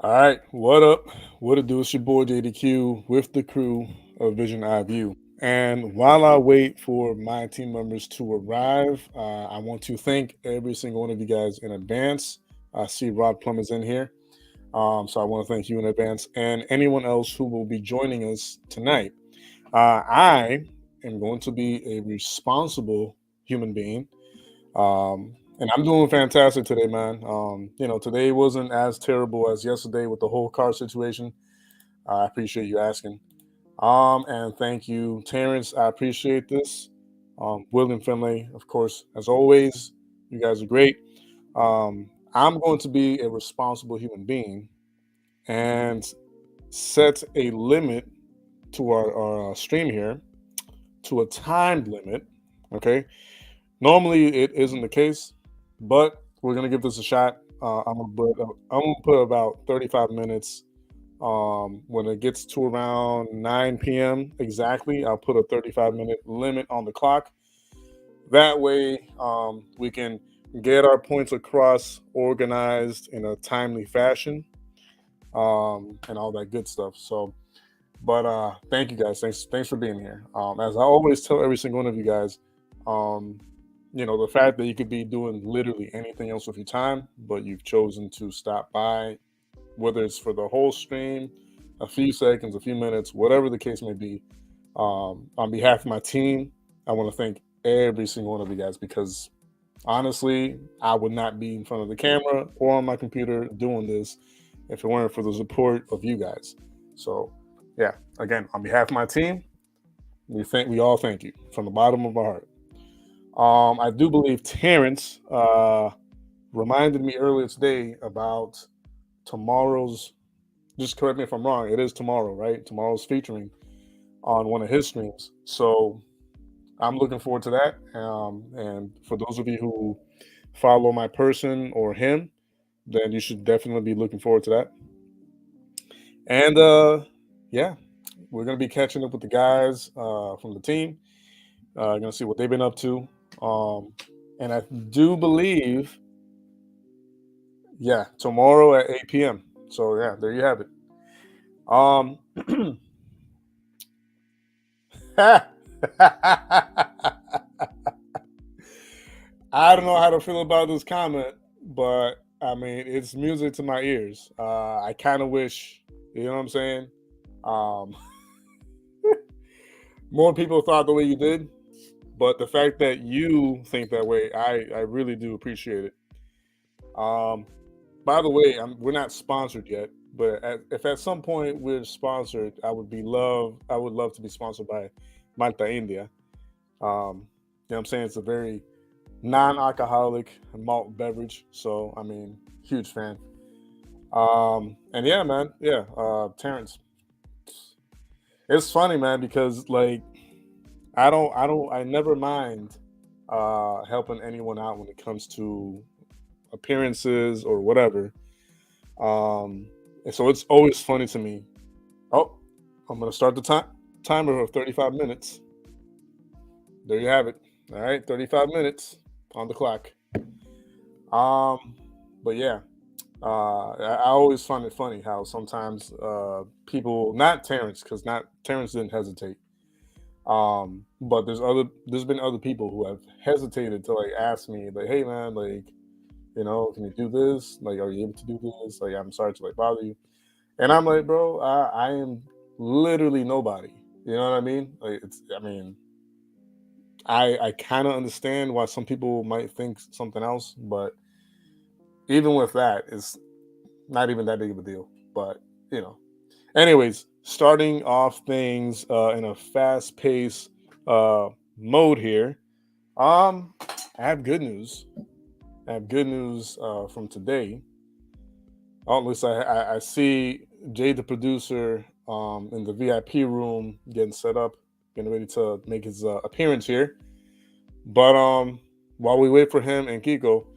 All right, what up? What it do? It's your boy JDQ with the crew of Vision Eye View. And while I wait for my team members to arrive, I want to thank every single one of you guys in advance. I see Rod Plum is in here, so I want to thank you in advance, and anyone else who will be joining us tonight. I am going to be a responsible human being. And I'm doing fantastic today, man. Today wasn't as terrible as yesterday with the whole car situation. I appreciate you asking. And thank you, Terrence. I appreciate this. William Finlay, of course, as always, you guys are great. I'm going to be a responsible human being and set a limit to our stream here to a time limit. Okay. Normally it isn't the case, but we're gonna give this a shot. I'm gonna put about 35 minutes. When it gets to around 9 p.m. exactly, I'll put a 35-minute limit on the clock. That way, we can get our points across, organized in a timely fashion, and all that good stuff. So, but thank you guys. Thanks for being here. As I always tell every single one of you guys, um, the fact that you could be doing literally anything else with your time, but you've chosen to stop by, whether it's for the whole stream, a few seconds, a few minutes, whatever the case may be. On behalf of my team, I want to thank every single one of you guys because honestly, I would not be in front of the camera or on my computer doing this if it weren't for the support of you guys. So, yeah, again, on behalf of my team, we all thank you from the bottom of our heart. I do believe Terrence reminded me earlier today about tomorrow's. Just correct me if I'm wrong. It is tomorrow, right? Tomorrow's featuring on one of his streams. So I'm looking forward to that. And for those of you who follow my person or him, then you should definitely be looking forward to that. And yeah, we're gonna be catching up with the guys from the team. Gonna see what they've been up to. And I do believe, yeah, tomorrow at 8 p.m. So yeah, there you have it. Um, I don't know how to feel about this comment, but I mean, it's music to my ears. I kind of wish, you know what I'm saying? Um, more people thought the way you did, but the fact that you think that way, I really do appreciate it. Um, by the way, we're not sponsored yet, but if at some point we're sponsored, I would love to be sponsored by Malta India. You know what I'm saying? It's a very non-alcoholic malt beverage. So I mean, huge fan. And yeah, man, yeah, Terrence. It's funny, man, because like I never mind helping anyone out when it comes to appearances or whatever. And so it's always funny to me. Oh, I'm gonna start the timer of 35 minutes. There you have it. All right, 35 minutes on the clock. Um, but yeah, I always find it funny how sometimes people, not Terrence, because not Terrence didn't hesitate. But there's been other people who have hesitated to like ask me, like, hey man, like, can you do this? Like, are you able to do this? Like, I'm sorry to like bother you. And I'm like, bro, I am literally nobody. You know what I mean? Like, I mean, I kind of understand why some people might think something else, but even with that, it's not even that big of a deal. But you know, anyways, starting off things in a fast-paced mode here. Um, I have good news. I have good news from today. Oh, at least I see Jay, the producer, in the VIP room, getting set up, getting ready to make his appearance here. But while we wait for him and Kiko,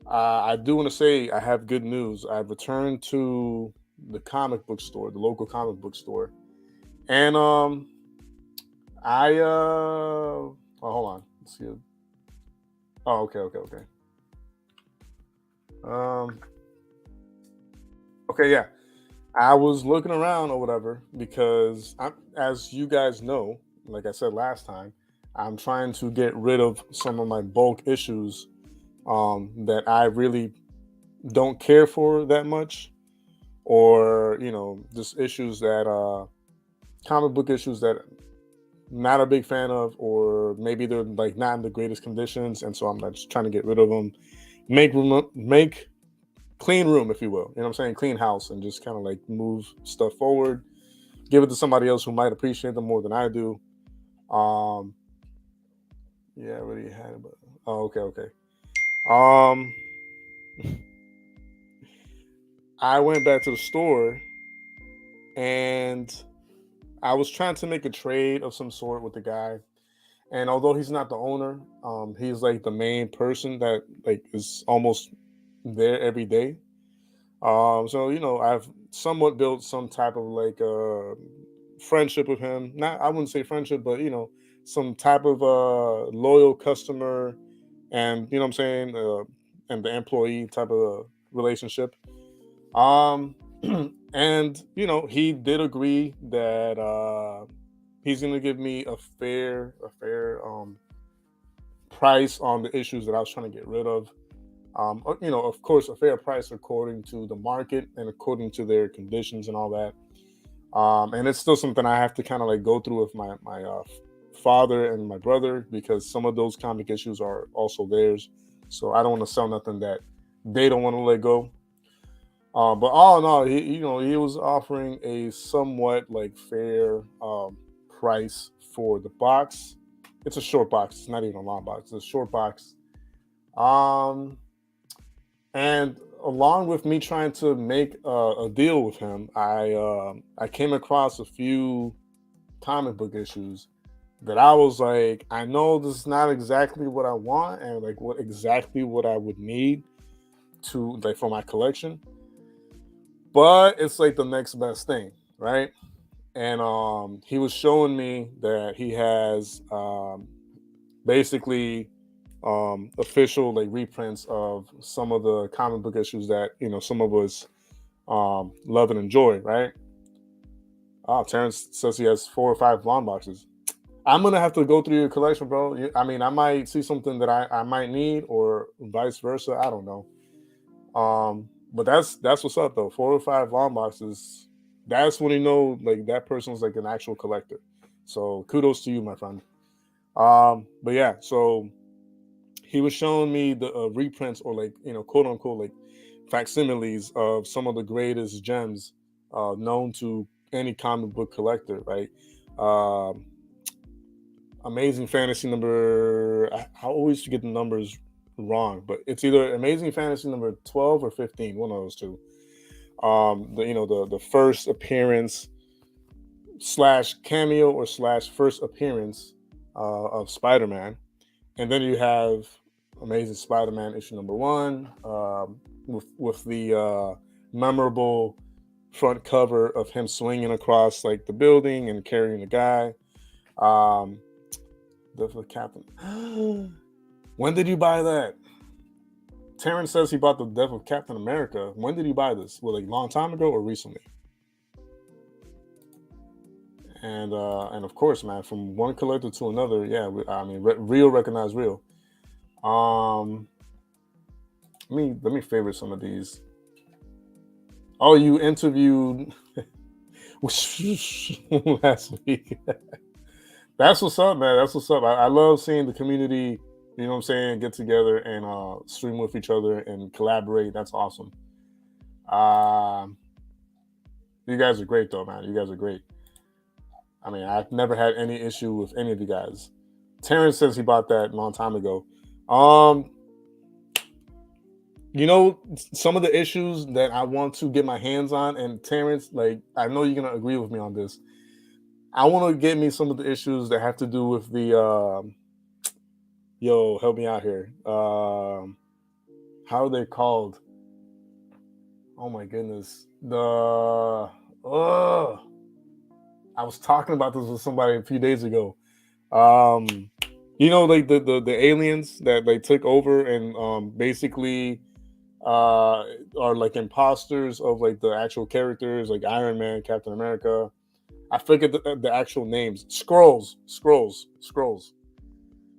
I do want to say I have good news. I've returned to the comic book store, the local comic book store, and oh, hold on. Let's see. Oh, okay. Um, okay, yeah. I was looking around or whatever because as you guys know, like I said last time, I'm trying to get rid of some of my bulk issues that I really don't care for that much, or just issues that comic book issues that not a big fan of, or maybe they're like not in the greatest conditions, and so I'm like just trying to get rid of them, make clean room, if you will. You know what I'm saying? Clean house, and just kind of like move stuff forward, give it to somebody else who might appreciate them more than I do. Um, yeah, I already had it, but oh, okay, okay. Um, I went back to the store and I was trying to make a trade of some sort with the guy. And although he's not the owner, he's like the main person that like is almost there every day. So I've somewhat built some type of like friendship with him. Not, I wouldn't say friendship, but some type of loyal customer, and what I'm saying, and the employee type of relationship. Um, and he did agree that he's gonna give me a fair price on the issues that I was trying to get rid of. Of course, a fair price according to the market and according to their conditions and all that. And it's still something I have to kind of like go through with my father and my brother, because some of those comic issues are also theirs. So I don't want to sell nothing that they don't want to let go. But all in all, he was offering a somewhat like fair price for the box. It's a short box. It's not even a long box. It's a short box. Um, and along with me trying to make a deal with him, I came across a few comic book issues that I was like, I know this is not exactly what I want, and like what I would need to like for my collection, but it's like the next best thing, right? And he was showing me that he has basically official like reprints of some of the comic book issues that some of us love and enjoy, right? Oh, Terrence says he has 4 or 5 long boxes. I'm gonna have to go through your collection, bro. I mean, I might see something that I might need, or vice versa. I don't know. But that's what's up though. 4 or 5 long boxes. That's when you know like that person's like an actual collector. So kudos to you, my friend. But yeah, so he was showing me the reprints, or like quote unquote like facsimiles of some of the greatest gems known to any comic book collector, right? Um, Amazing Fantasy number. I always get the numbers wrong, but it's either Amazing Fantasy number 12 or 15, one of those two. The first appearance slash cameo or slash first appearance of Spider-Man, and then you have Amazing Spider-Man issue number one, with the memorable front cover of him swinging across like the building and carrying the guy. Um, the Captain. When did you buy that? Terrence says he bought the Death of Captain America. When did he buy this? Well, like long time ago or recently? And of course, man, from one collector to another, yeah. I mean, real recognize real. Um, let me favorite some of these. Oh, you interviewed last week. That's what's up, man. That's what's up. I love seeing the community, you know what I'm saying, get together and stream with each other and collaborate. That's awesome. Um, you guys are great, though, man. You guys are great. I mean, I've never had any issue with any of you guys. Terrence says he bought that a long time ago. Um, some of the issues that I want to get my hands on, and Terrence, like, I know you're gonna agree with me on this. I want to get me some of the issues that have to do with the yo, help me out here. How are they called? Oh my goodness. I was talking about this with somebody a few days ago. Um, like the aliens that they took over and basically are like imposters of like the actual characters, like Iron Man, Captain America. I forget the actual names. Scrolls.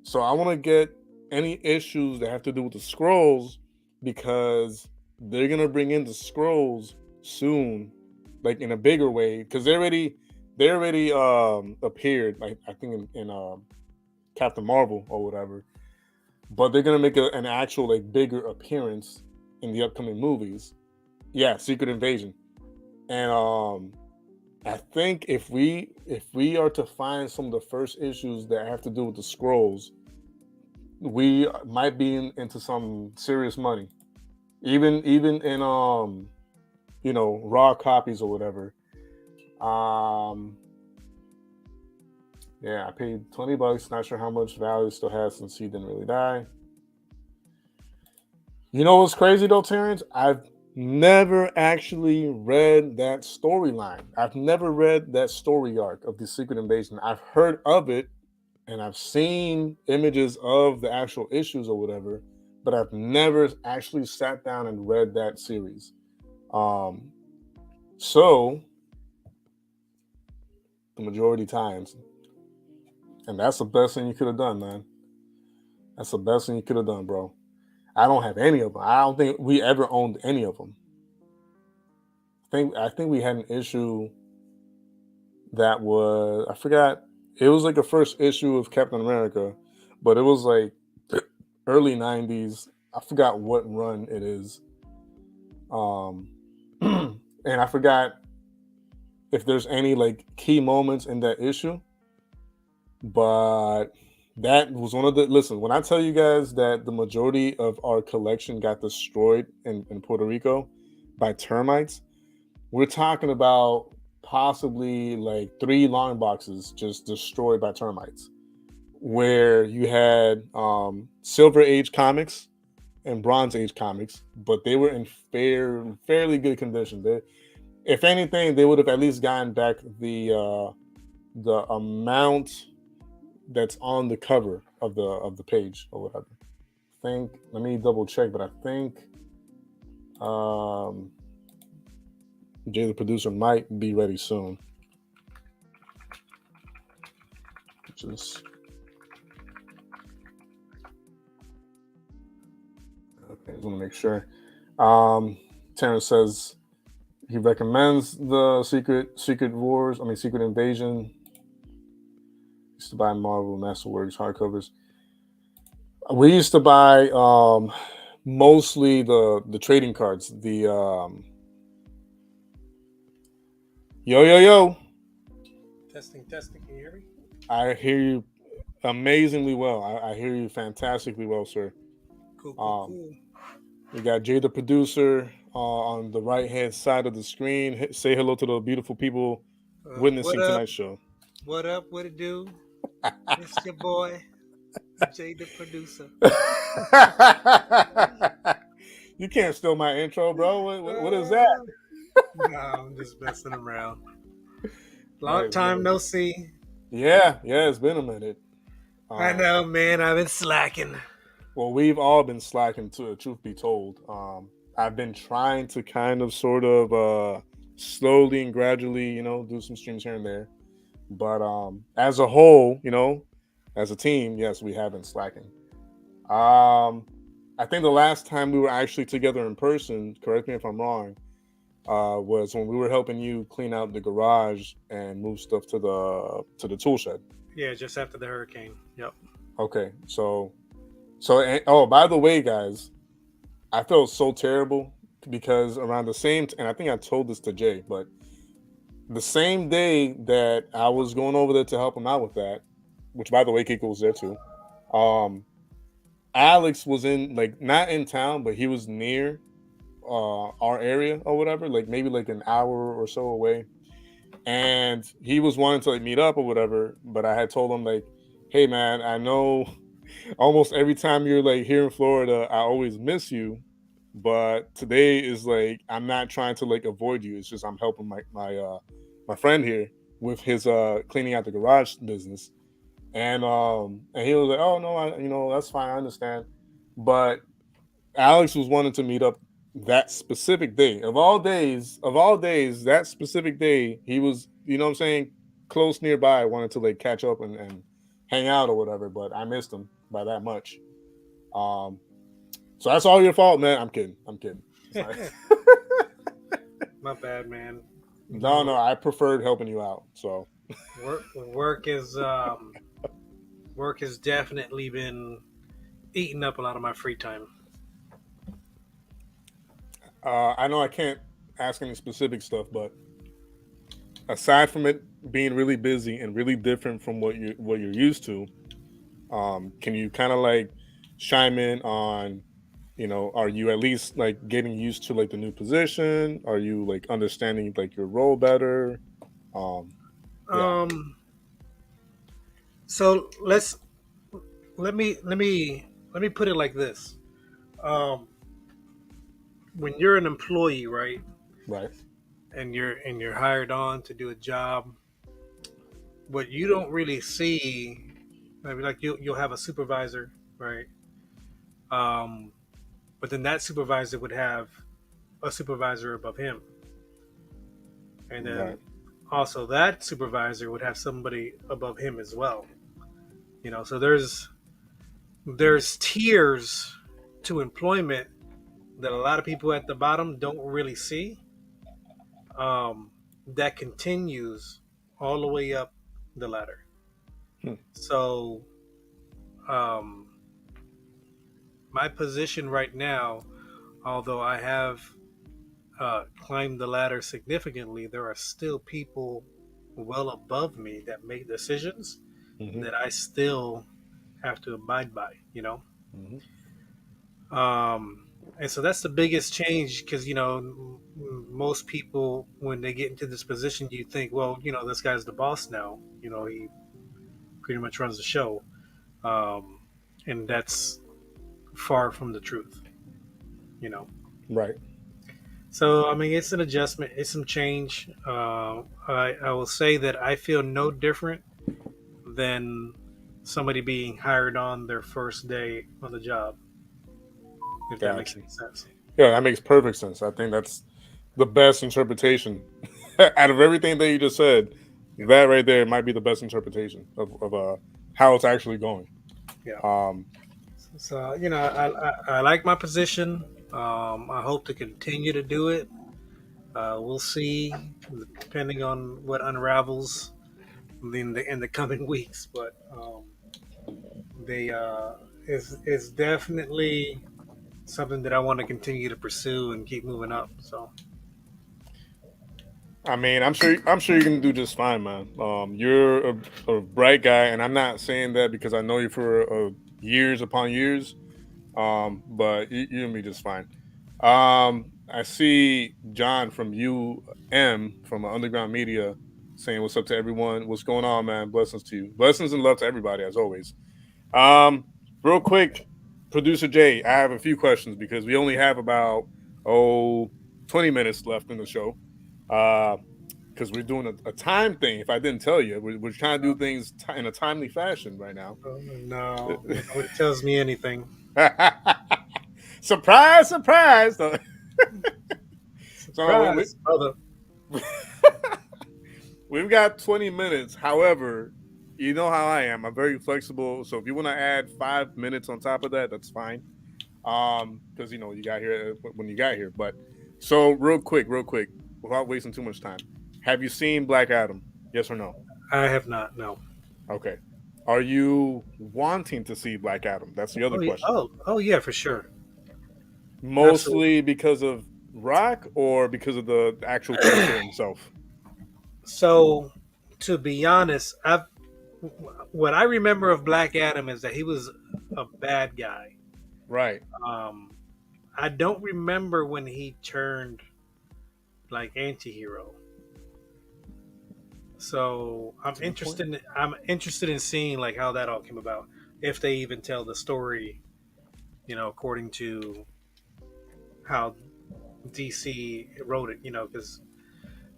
So I want to get any issues that have to do with the scrolls because they're gonna bring in the scrolls soon, like in a bigger way. Because they already appeared, like I think in Captain Marvel or whatever. But they're gonna make an actual like bigger appearance in the upcoming movies. Yeah, Secret Invasion, and I think if we are to find some of the first issues that have to do with the scrolls, we might be into some serious money. Even in raw copies or whatever. Um yeah, I paid $20. Not sure how much value it still has since he didn't really die. You know what's crazy though, Terrence? I've never actually read that storyline. I've never read that story arc of the Secret Invasion. I've heard of it and I've seen images of the actual issues or whatever, but I've never actually sat down and read that series. Um, so the majority times, and that's the best thing you could have done, man. That's the best thing you could have done, bro. I don't have any of them. I don't think we ever owned any of them. I think we had an issue that was I forgot. It was like a first issue of Captain America, but it was like early '90s. I forgot what run it is. Um, and I forgot if there's any like key moments in that issue, but that was one of the listen. When I tell you guys that the majority of our collection got destroyed in Puerto Rico by termites, we're talking about possibly like three long boxes just destroyed by termites. Where you had Silver Age comics and Bronze Age comics, but they were in fairly good condition. If anything, they would have at least gotten back the amount that's on the cover of the page or whatever. Let me double check, but I think um, Jay the producer might be ready soon. Just okay, just want to make sure. Terrence says he recommends the Secret Wars. I mean, Secret Invasion. Used to buy Marvel Masterworks hardcovers. We used to buy mostly the trading cards. The yo. Testing. Can you hear me? I hear you amazingly well. I hear you fantastically well, sir. Um, Cool. we got Jay the producer on the right hand side of the screen. Say hello to the beautiful people What witnessing up? tonight's show. What up? What it do? It's your boy, Jay the producer. You can't steal my intro, bro. What is that? Uh, no, I'm just messing around. Long Nice, time nice. no see. Yeah, it's been a minute. I Um, know, man. I've been slacking. well, we've all been slacking to truth be told. I've been trying to kind of sort of slowly and gradually, do some streams here and there. But as a whole, as a team, yes, we have been slacking. Um, I think the last time we were actually together in person, correct me if I'm wrong, was when we were helping you clean out the garage and move stuff to the tool shed. Yeah, just after the hurricane. Yep. Okay, oh, by the way, guys, I felt so terrible because around the and I think I told this to Jay, but the same day that I was going over there to help him out with that, which by the way, Kiko was there too. Um, Alex was in like not in town, but he was near our area or whatever, like maybe like an hour or so away, and he was wanting to like meet up or whatever. But I had told him like, hey man, I know almost every time you're like here in Florida, I always miss you. But today is like I'm not trying to like avoid you. It's just I'm helping my friend here with his cleaning out the garage business. And he was like, "Oh no, that's fine, I understand." But Alex was wanting to meet up that specific day of all days, that specific day, he was, you know what I'm saying, close nearby. I wanted to like catch up and hang out or whatever, but I missed him by that much. Um, so that's all your fault, man. I'm kidding. I'm kidding. Sorry. My bad, man. No, I preferred helping you out. So Work has definitely been eating up a lot of my free time. I know I can't ask any specific stuff, but aside from it being really busy and really different from what you're used to, can you kind of like chime in on, are you at least like getting used to like the new position? Are you like understanding like your role better? Um, yeah, Um, so let me put it like this. Um, when you're an employee, right, right, and you're hired on to do a job, what you don't really see, maybe like you'll have a supervisor, right? Um, but then that supervisor would have a supervisor above him, and then right, also that supervisor would have somebody above him as well. So there's tiers to employment that a lot of people at the bottom don't really see. Um, that continues all the way up the ladder. hmm, So um, my position right now, although I have climbed the ladder significantly, there are still people well above me that make decisions hmm, that I still have to abide by. hmm, Um, and so that's the biggest change because most people when they get into this position, you think, well, this guy's the boss now. He pretty much runs the show, um, and that's far from the truth. You know. right. So I mean, it's an adjustment. It's some change. I will say that I feel no different than somebody being hired on their first day on the job. If that makes Gotcha. any sense. Yeah, that makes perfect sense. I think that's the best interpretation out of everything that you just said. Yeah. That right there might be the best interpretation of how it's actually going. Yeah. Um, So I like my position. I hope to continue to do it. We'll see, depending on what unravels in the coming weeks. But they is definitely something that I want to continue to pursue and keep moving up. So I mean, I'm sure you can do just fine, man. You're a bright guy, and I'm not saying that because I know you for years upon years. But you're gonna be just fine. I see John from from Underground Media saying what's up to everyone. What's going on, man? Blessings to you. Blessings and love to everybody as always. Um, Real quick, producer Jay, I have a few questions because we only have about 20 minutes left in the show. Because we're doing a time thing. If I didn't tell you, we're trying to do things in a timely fashion right now. no, nobody tells me anything. Surprise, surprise. So Surprise, brother. we've got 20 minutes. However, you know how I am. I'm very flexible. So if you want to add 5 minutes on top of that, that's fine. Because you got here when you got here. But so real quick, without wasting too much time, have you seen Black Adam? Yes or no? I have not. No. Okay. Are you wanting to see Black Adam? That's the other Oh yeah. question. Oh yeah, for sure. Absolutely. Mostly because of Rock or because of the actual character himself? So, to be honest, what I remember of Black Adam is that he was a bad guy. Right. Um, I don't remember when he turned like anti-hero. So That's a good point. I'm interested in seeing like how that all came about, if they even tell the story, according to how DC wrote it. Because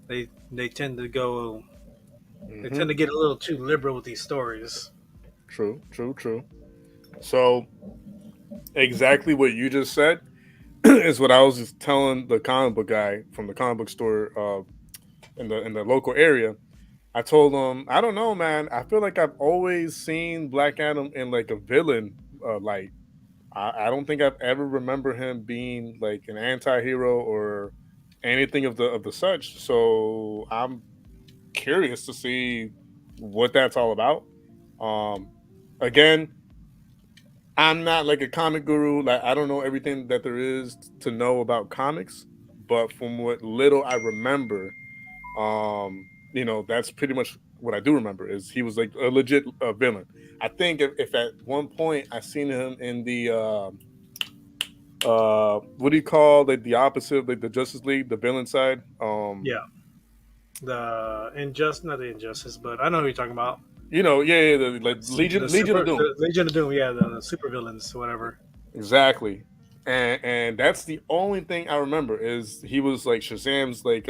they tend to go they Hmm. tend to get a little too liberal with these stories. True. So exactly what you just said. is what I was just telling the comic book guy from the comic book store in the local area. I told him, I don't know, man. I feel like I've always seen Black Adam in like a villain light. I don't think I've ever remember him being like an anti-hero or anything of the such. So I'm curious to see what that's all about. Um, again, I'm not like a comic guru. Like I don't know everything that there is to know about comics, but from what little I remember, that's pretty much what I do remember is he was like a legit villain. I think if at one point I seen him in the what do you call like the opposite of like the Justice League, the villain side? Yeah, the injustice, not the injustice, but I know who you're talking about. Yeah, the, like Legion of Doom. The Legion of Doom, yeah, the super villains, whatever. Exactly. And that's the only thing I remember is he was like Shazam's like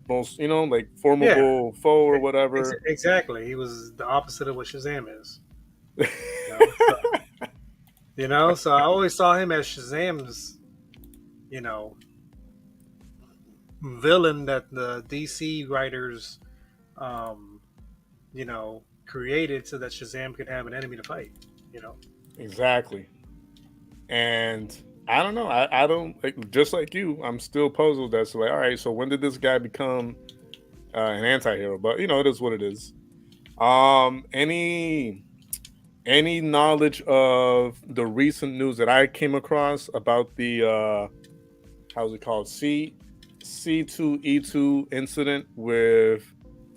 most like Yeah, formidable foe or whatever. exactly. He was the opposite of what Shazam is. You know, so, so I always saw him as Shazam's, you know, villain that the DC writers, um, created so that Shazam could have an enemy to fight. You know. Exactly. And I don't know. I don't like just like you. I'm still puzzled as to like, all right, so when did this guy become an anti-hero? But it is what it is. Any knowledge of the recent news that I came across about the how's it called C2E2 incident with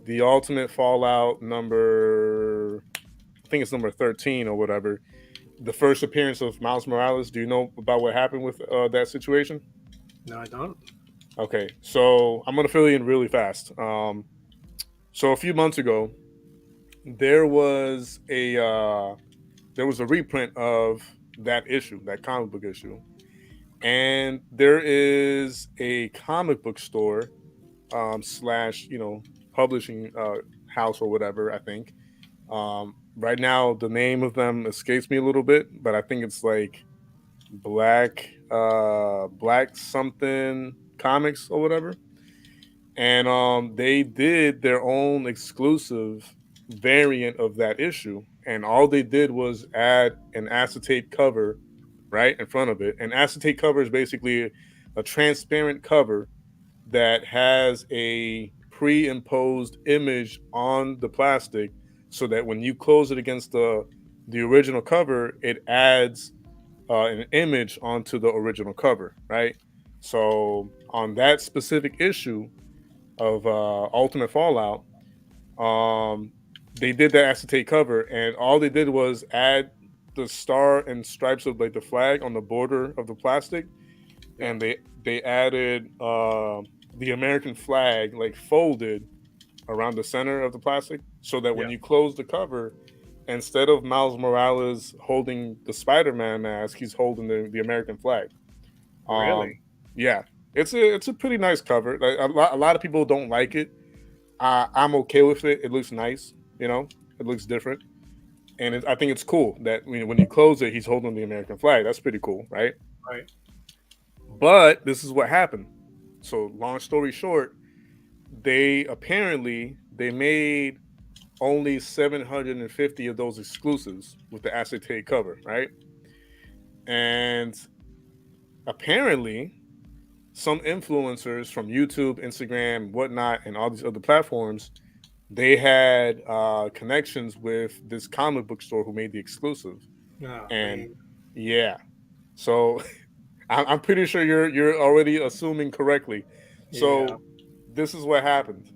the Ultimate Fallout number? I think it's number 13 or whatever. The first appearance of Miles Morales. Do you know about what happened with that situation? No, I don't. Okay, so I'm gonna fill you in really fast. So a few months ago, there was a reprint of that issue, that comic book issue, and there is a comic book store slash publishing house or whatever. I think right now the name of them escapes me a little bit, but I think it's like Black something comics or whatever. And they did their own exclusive variant of that issue, and all they did was add an acetate cover right in front of it. An acetate cover is basically a transparent cover that has a pre-imposed image on the plastic, so that when you close it against the original cover, it adds an image onto the original cover, right? So on that specific issue of Ultimate Fallout, um, they did that acetate cover, and all they did was add the star and stripes of like the flag on the border of the plastic, Yeah. and they added the American flag like folded around the center of the plastic, so that when Yeah. you close the cover, instead of Miles Morales holding the Spider-Man mask, he's holding the American flag. Um, Really? yeah, it's a pretty nice cover. Like, a lot of people don't like it. I'm okay with it. It looks nice. It looks different, and I think it's cool that when you close it, he's holding the American flag. That's pretty cool, right? Right. But this is what happened. So, long story short, they made only 750 of those exclusives with the acetate cover, right? And apparently, some influencers from YouTube, Instagram, whatnot, and all these other platforms, they had connections with this comic book store who made the exclusive. Oh And man. yeah, so I'm pretty sure you're already assuming correctly. Yeah. So this is what happened.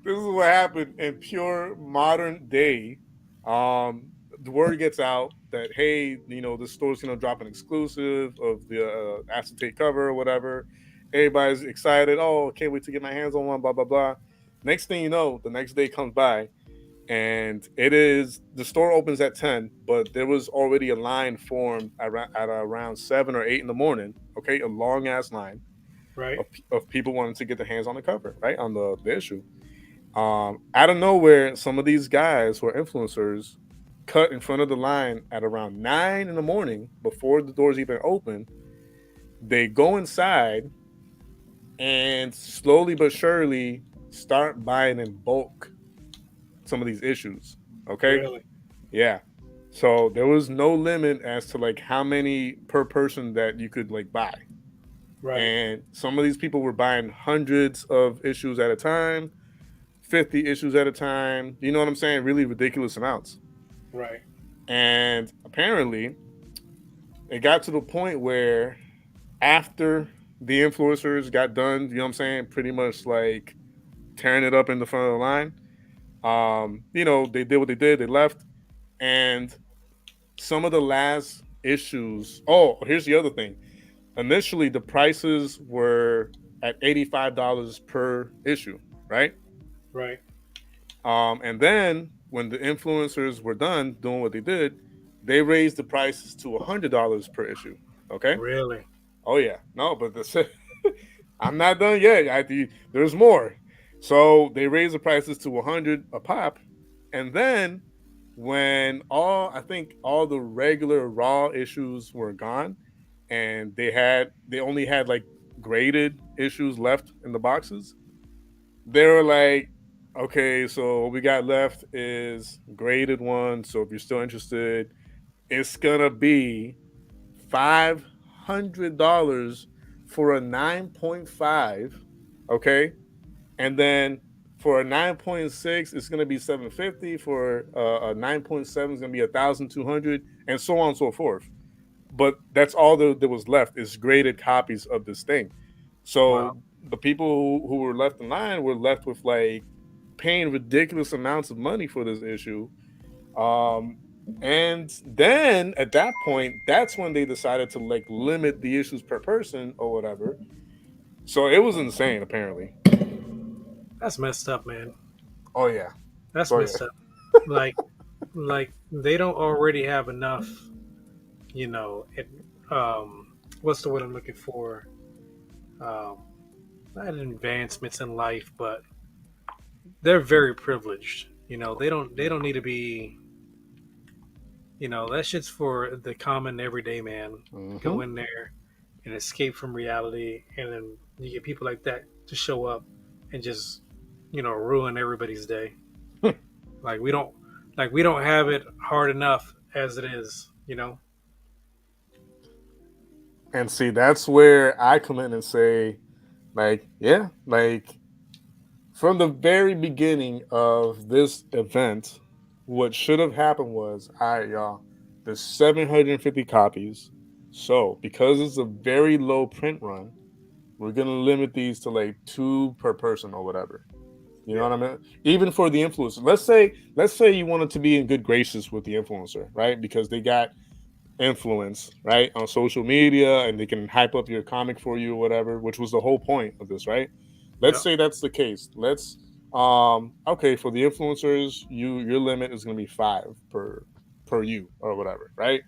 This is what happened in pure modern day. The word gets out that hey, the store's gonna drop an exclusive of the acetate cover or whatever. Everybody's excited. Oh, can't wait to get my hands on one. Blah blah blah. Next thing you know, the next day comes by, and the store opens at 10, but there was already a line formed at around 7 or 8 in the morning. Okay, a long ass line Right. of people wanting to get their hands on the cover, right, on the issue. Out of nowhere, some of these guys who are influencers cut in front of the line at around 9 in the morning before the doors even open. They go inside and slowly but surely start buying in bulk some of these issues. Okay. Really? Yeah. So there was no limit as to like how many per person that you could like buy. Right. And some of these people were buying hundreds of issues at a time, 50 issues at a time. You know what I'm saying? Really ridiculous amounts. Right. And apparently, it got to the point where after the influencers got done, you know what I'm saying, pretty much like tearing it up in the front of the line. They did what they did. They left, and some of the last issues. Oh, here's the other thing. Initially, the prices were at $85 per issue, right? Right. And then when the influencers were done doing what they did, they raised the prices to $100 per issue. Okay. Really? Oh yeah. No, but I'm not done yet. There's more. So they raised the prices to 100 a pop, and then when I think all the regular raw issues were gone, and they only had like graded issues left in the boxes, they were like, okay, so what we got left is graded one. So if you're still interested, it's gonna be $500 for a 9.5. Okay, and then for a 9.6, it's gonna be 750. For a 9.7, it's gonna be 1,200, and so on and so forth. But that's all that was left is graded copies of this thing. Wow. So the people who were left in line were left with like paying ridiculous amounts of money for this issue. Um, and then at that point, that's when they decided to like limit the issues per person or whatever. So it was insane, apparently. That's messed up, man. Oh yeah, That's oh yeah. messed up. Like, like they don't already have enough. You know, what's the word I'm looking for? Um, Not advancements in life, but they're very privileged. You know, they don't need to be. You know, that shit's for the common everyday man. Mm-hmm. Go in there and escape from reality, and then you get people like that to show up and just, ruin everybody's day. Like we don't have it hard enough as it is. You know. And see, that's where I come in and say, like, yeah, like from the very beginning of this event, what should have happened was, all right, y'all, there's 750 copies. So because it's a very low print run, we're gonna limit these to like two per person or whatever. You know Yeah. what I mean? Even for the influencer. Let's say you wanted to be in good graces with the influencer, right? Because they got influence, right, on social media, and they can hype up your comic for you or whatever, which was the whole point of this, right? Let's Yep. say that's the case. Let's okay, for the influencers, your limit is going to be 5 per you or whatever, right?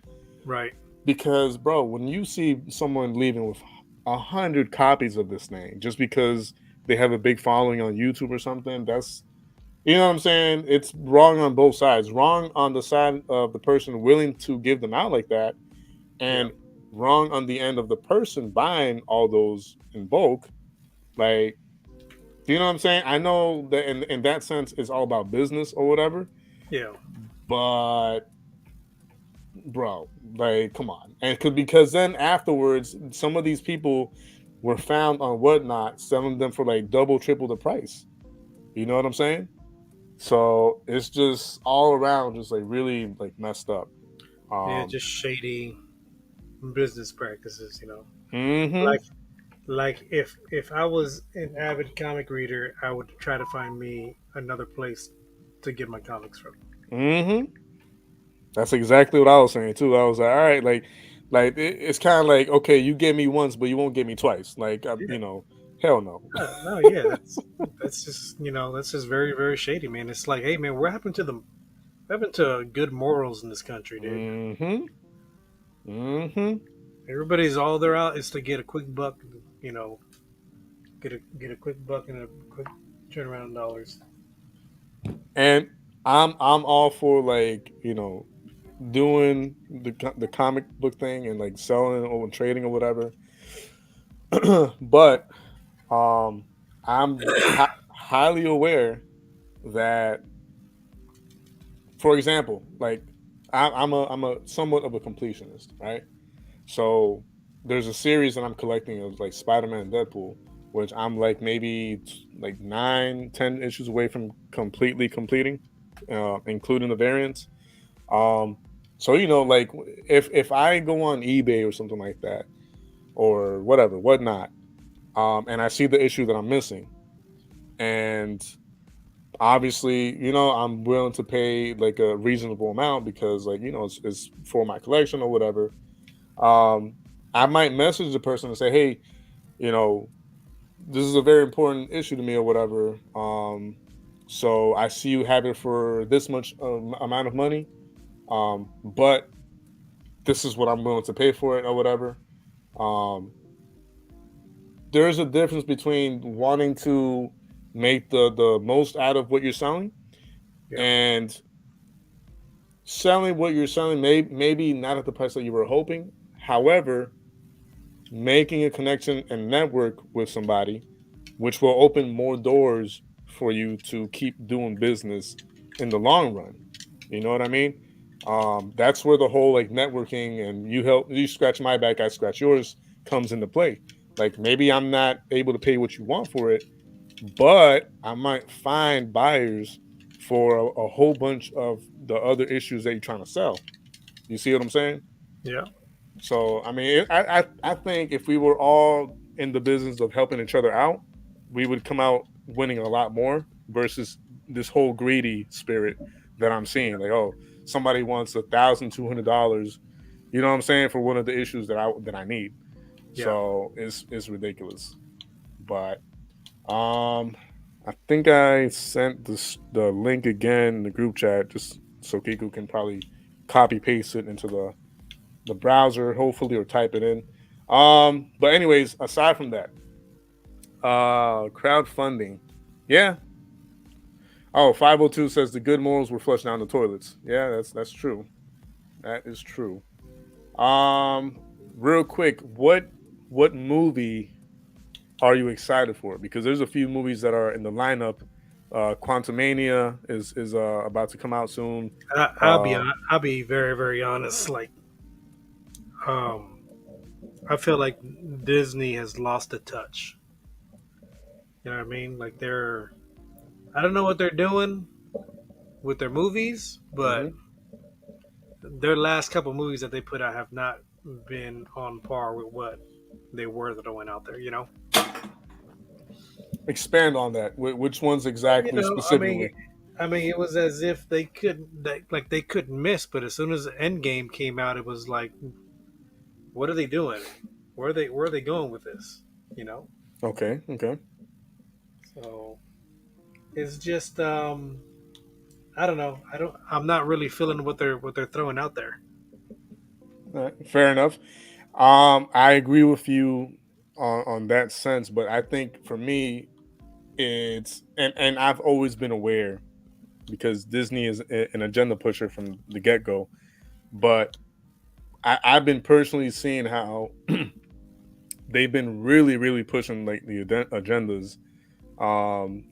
Right. Because bro, when you see someone leaving with 100 copies of this thing just because they have a big following on YouTube or something, that's, you know what I'm saying? It's wrong on both sides. Wrong on the side of the person willing to give them out like that, Yeah. and wrong on the end of the person buying all those in bulk. Like, do you know what I'm saying? I know that in that sense, it's all about business or whatever, Yeah. but bro, like, come on. And because then afterwards, some of these people were found on Whatnot selling them for like double, triple the price. You know what I'm saying? So it's just all around, just like really like messed up. Yeah. Um, Just shady business practices. You know. mm-hmm, Like if I was an avid comic reader, I would try to find me another place to get my comics from. mm-hmm. That's exactly what I was saying too. I was like, all right, like it's kind of like, okay, you get me once, but you won't get me twice. Like, Yeah. hell no. No, yeah, that's just very very shady, man. It's like, hey, man, what happened to good morals in this country, dude? Mm-hmm, mm-hmm. Everybody's all they're out is to get a quick buck, you know, get a quick buck and a quick turnaround dollars. And I'm all for like doing the comic book thing and like selling or trading or whatever. But um, I'm highly aware that, for example, like I'm a somewhat of a completionist, right? So there's a series that I'm collecting of like Spider-Man and Deadpool, which I'm like maybe like 9, 10 issues away from completely completing, including the variants. Um, so like if I go on eBay or something like that or whatever, whatnot, and I see the issue that I'm missing, and obviously, I'm willing to pay like a reasonable amount because like it's for my collection or whatever. Um, I might message the person and say, hey, you know, this is a very important issue to me or whatever. So I see you have it for this much amount of money, but this is what I'm willing to pay for it or whatever. Um, there's a difference between wanting to make the most out of what you're selling Yeah. and selling what you're selling, maybe not at the price that you were hoping. However, making a connection and network with somebody, which will open more doors for you to keep doing business in the long run. You know what I mean? That's where the whole like networking and you scratch my back, I scratch yours comes into play. Like maybe I'm not able to pay what you want for it, but I might find buyers for a whole bunch of the other issues that you're trying to sell. You see what I'm saying? Yeah. So I mean, I think if we were all in the business of helping each other out, we would come out winning a lot more versus this whole greedy spirit that I'm seeing. Like, oh, somebody wants $1,200, you know what I'm saying, for one of the issues that I need. Yeah. So it's ridiculous. But I think I sent the link again in the group chat just so Kiku can probably copy paste it into the browser, hopefully, or type it in. But anyways, aside from that, crowdfunding. Yeah. Oh, 502 says the good morals were flushed down the toilets. Yeah, that's true. That is true. Um, real quick, what movie are you excited for? Because there's a few movies that are in the lineup. Quantumania is about to come out soon. Uh, I'll be very very honest. Like, um, I feel like Disney has lost a touch. You know what I mean? Like I don't know what they're doing with their movies, but mhm. their last couple movies that they put out have not been on par with what they were that went out there. You know? Expand on that. Which ones You exactly, know, specifically? I mean, it was as if they couldn't miss. But as soon as Endgame came out, it was like, what are they doing? Where are they going with this? You know? Okay, okay. So it's just I don't know. I'm not really feeling what they're throwing out there. All right, fair enough. I agree with you on that sense, but I think for me, it's and I've always been aware because Disney is an agenda pusher from the get go. But I've been personally seeing how they've been really, really pushing like the agendas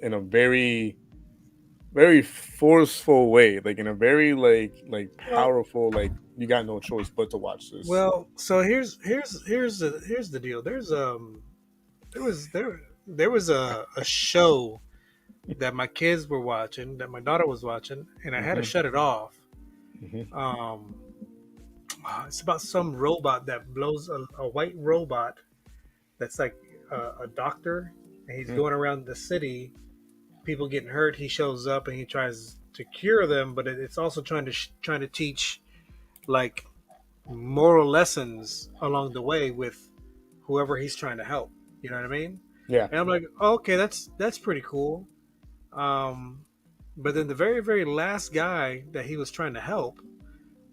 in a very, very forceful way, like in a very like Well, powerful, like you got no choice but to watch this. so here's the deal. There was a show that my kids were watching, that my daughter was watching, and I had to Hmm. shut it off. Hmm. Um, it's about some robot that blows a white robot that's like a doctor, and he's going around the city. People getting hurt, he shows up and he tries to cure them, but it's also trying to teach like moral lessons along the way with whoever he's trying to help. You know what I mean? Yeah. And I'm like, oh, okay, that's pretty cool. But then the very very last guy that he was trying to help,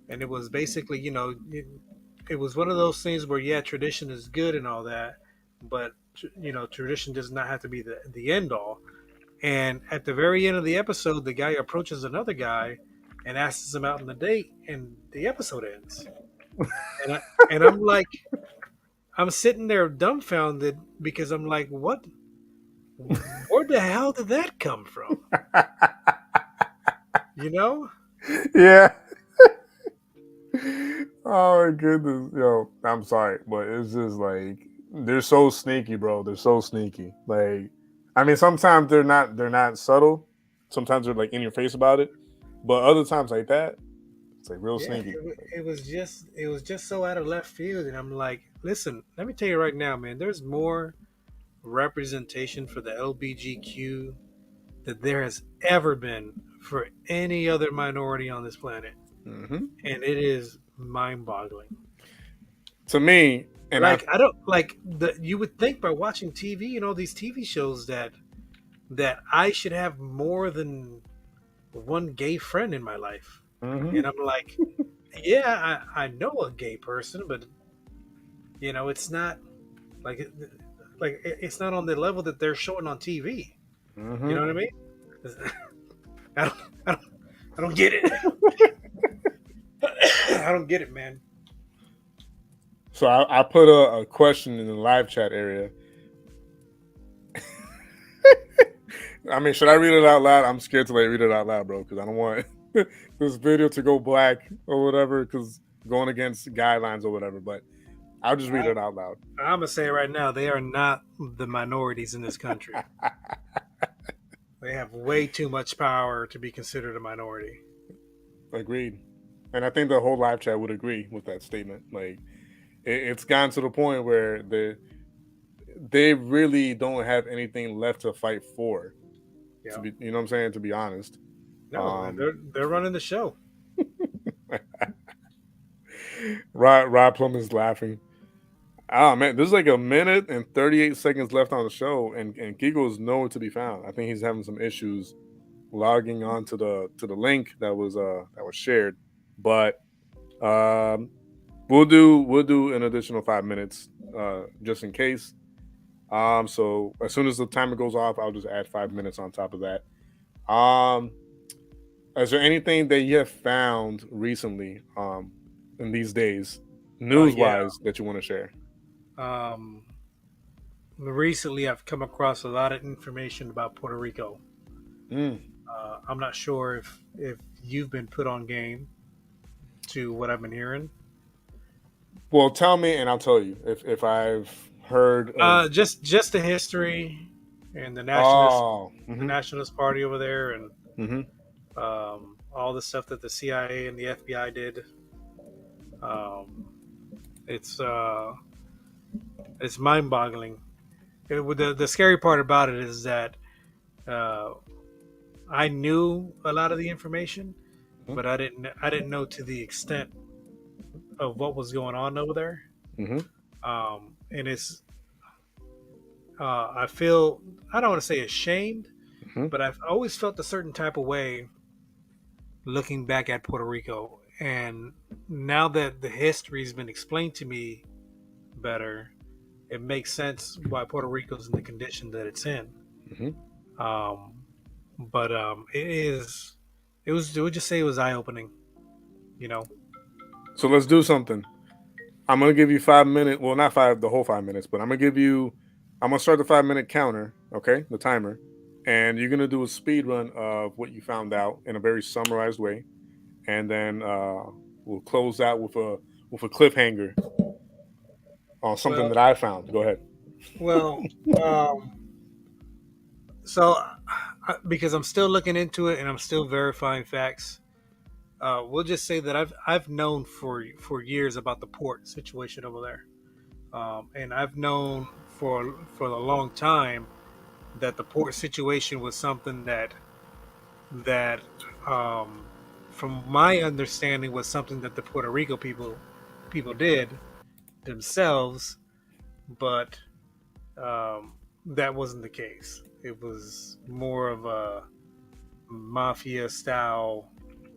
and it was basically, it was one of those things where, yeah, tradition is good and all that, but tradition does not have to be the end all. And at the very end of the episode, the guy approaches another guy and asks him out on a date, and the episode ends. And I'm like, I'm sitting there dumbfounded because I'm like, what? Where the hell did that come from? You know? Yeah. Oh my goodness, yo, I'm sorry, but it's just like they're so sneaky, bro. They're so sneaky. Like, I mean, sometimes they're not subtle. Sometimes they're like in your face about it, but other times like that, it's like real Yeah, sneaky. it was just so out of left field, and I'm like, listen, let me tell you right now, man. There's more representation for the LBGQ that there has ever been for any other minority on this planet, Hmm. and it is mind-boggling. To me, and I Like I don't like the. You would think by watching TV and all these TV shows that I should have more than one gay friend in my life, mhm. and I'm like, yeah, I know a gay person, but it's not like it's not on the level that they're showing on TV. You know Mhm. what I mean? I don't, I don't, I don't get it. I don't get it, man. So I put a question in the live chat area. I mean, should I read it out loud? I'm scared to like read it out loud, bro, because I don't want this video to go black or whatever, because going against guidelines or whatever. But I'll just read I, it out loud. I'm gonna say right now, they are not the minorities in this country. They have way too much power to be considered a minority. Agreed. And I think the whole live chat would agree with that statement. Like, it's gotten to the point where they really don't have anything left to fight for. To Yeah. be, you know what I'm saying? To be honest. No, man, Um, they're running the show. Rob Plum is laughing. Oh man, there's like a minute and 38 seconds left on the show, and Gigo is nowhere to be found. I think he's having some issues logging on to the link that was shared. But um, we'll do an additional 5 minutes just in case. So as soon as the timer goes off, I'll just add 5 minutes on top of that. Um, is there anything that you have found recently in these days, news Yeah. wise, that you want to share? Um, Recently, I've come across a lot of information about Puerto Rico. Mm. I'm not sure if you've been put on game to what I've been hearing. Well, tell me, and I'll tell you if I've heard of. Just the history and Oh, the nationalist party over there, and mm-hmm. all the stuff that the CIA and the FBI did. Um, it's it's mind-boggling. The scary part about it is that uh, I knew a lot of the information, Mm-hmm. but I didn't know to the extent of what was going on over there. Mm-hmm. And it's I feel, I don't want to say ashamed, Mm-hmm. but I've always felt a certain type of way looking back at Puerto Rico. And now that the history's been explained to me better, it makes sense why Puerto Rico's in the condition that it's in. Mm-hmm. Um, but it would just say it was eye opening, you know. So let's do something. I'm gonna give you 5 minutes. Well, not five, the whole 5 minutes, but I'm gonna give you. I'm gonna start the 5 minute counter. Okay, the timer, and you're gonna do a speed run of what you found out in a very summarized way, and then we'll close out with a cliffhanger on something Well, that I found. Go ahead. well, um, so because I'm still looking into it and I'm still verifying facts, we'll just say that I've known for years about the port situation over there, and I've known for a long time that the port situation was something that um, from my understanding was something that the Puerto Rico people did themselves, but that wasn't the case. It was more of a mafia style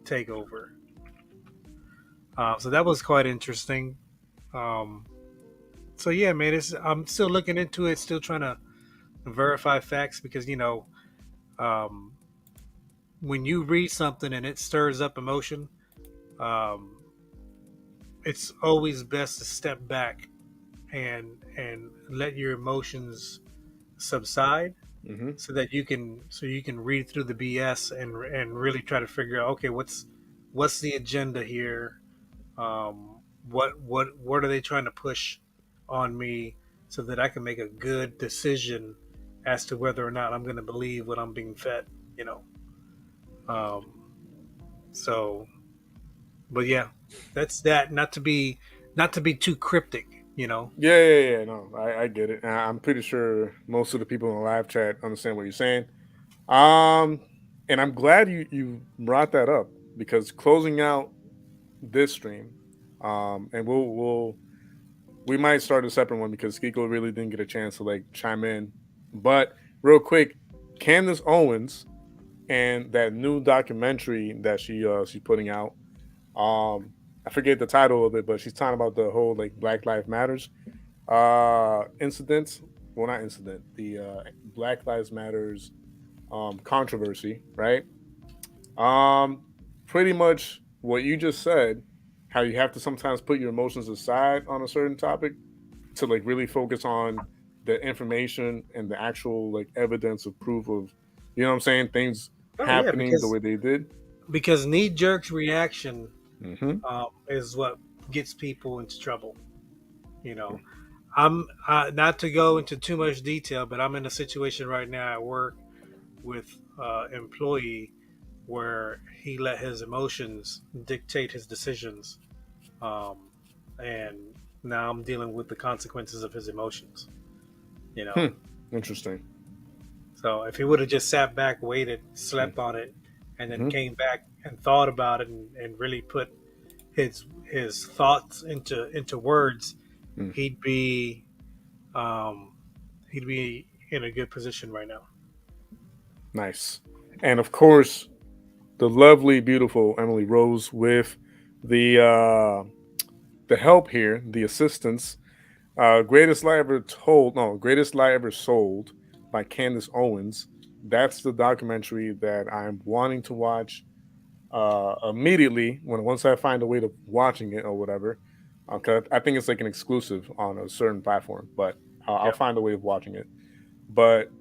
takeover. So that was quite interesting. Um, so yeah, man, I'm still looking into it, still trying to verify facts because um, when you read something and it stirs up emotion, um, it's always best to step back and let your emotions subside Mm-hmm. so you can read through the BS and really try to figure out, okay, what's the agenda here, what are they trying to push on me so that I can make a good decision as to whether or not I'm going to believe what I'm being fed, you know. Um, so, but yeah, that's that. Not to be too cryptic, you know. Yeah. No, I get it. I'm pretty sure most of the people in the live chat understand what you're saying. Um, and I'm glad you brought that up because closing out this stream, and we might start a separate one because Kiko really didn't get a chance to like chime in. But real quick, Candace Owens and that new documentary that she's putting out. I forget the title of it, but she's talking about the whole like Black Lives Matters incidents. Well, not incident, the Black Lives Matters controversy, right? Um, Pretty much what you just said, how you have to sometimes put your emotions aside on a certain topic to like really focus on the information and the actual like evidence of proof of, you know what I'm saying, things Oh yeah, happening the way they did. because knee jerk reaction Mm-hmm. is what gets people into trouble. You know, I'm not to go into too much detail, but I'm in a situation right now at work with employee where he let his emotions dictate his decisions, um, and now I'm dealing with the consequences of his emotions. You know, Hmm. Interesting. so if he would have just sat back, waited, slept on it, and then Mm-hmm. came back and thought about it and really put his thoughts into words, Mm. he'd be um, he'd be in a good position right now. Nice. And of course, the lovely, beautiful Emily Rose with the help here, the assistance. Greatest Lie Ever Told, no, Greatest Lie Ever Sold by Candace Owens. That's the documentary that I'm wanting to watch immediately once I find a way to watching it or whatever. Cause I think it's like an exclusive on a certain platform, but I'll Yeah, find a way of watching it. But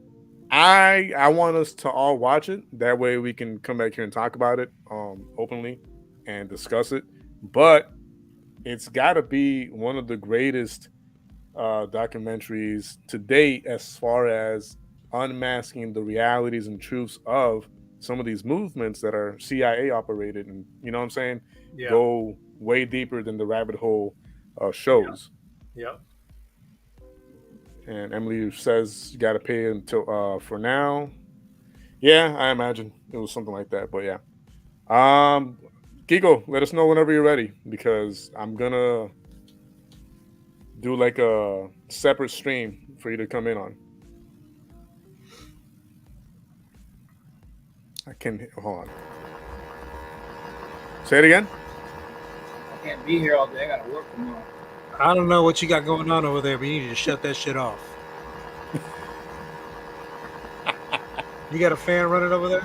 I want us to all watch it. That way we can come back here and talk about it openly and discuss it. But it's got to be one of the greatest documentaries to date as far as unmasking the realities and truths of some of these movements that are CIA operated, and you know what I'm saying, yeah, go way deeper than the rabbit hole yeah, shows. yeah. And Emily says you got to pay until for now. Yeah, I imagine it was something like that. But yeah, um, Kiko, let us know whenever you're ready because I'm gonna do like a separate stream for you to come in on. I can hold on. Say it again. I can't be here all day. I gotta work tomorrow. I don't know what you got going on over there, but you need to shut that shit off. You got a fan running over there?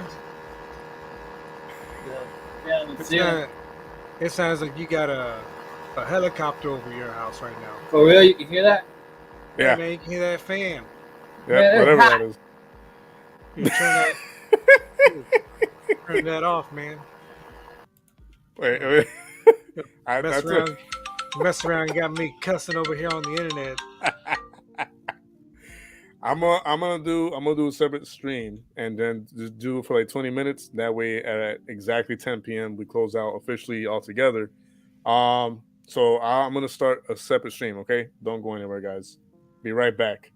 It sounds like you got a helicopter over your house right now. For real, you can hear that? Yeah, Yeah. man, you can hear that fan. Yeah, Man, whatever hot. that is. You turn that off, man. Wait. Mess That's around, it. mess around, and got me cussing over here on the internet. I'm gonna do a separate stream and then just do it for like 20 minutes. That way, at exactly 10 p.m. we close out officially all together. So I'm gonna start a separate stream. Okay, don't go anywhere, guys. Be right back.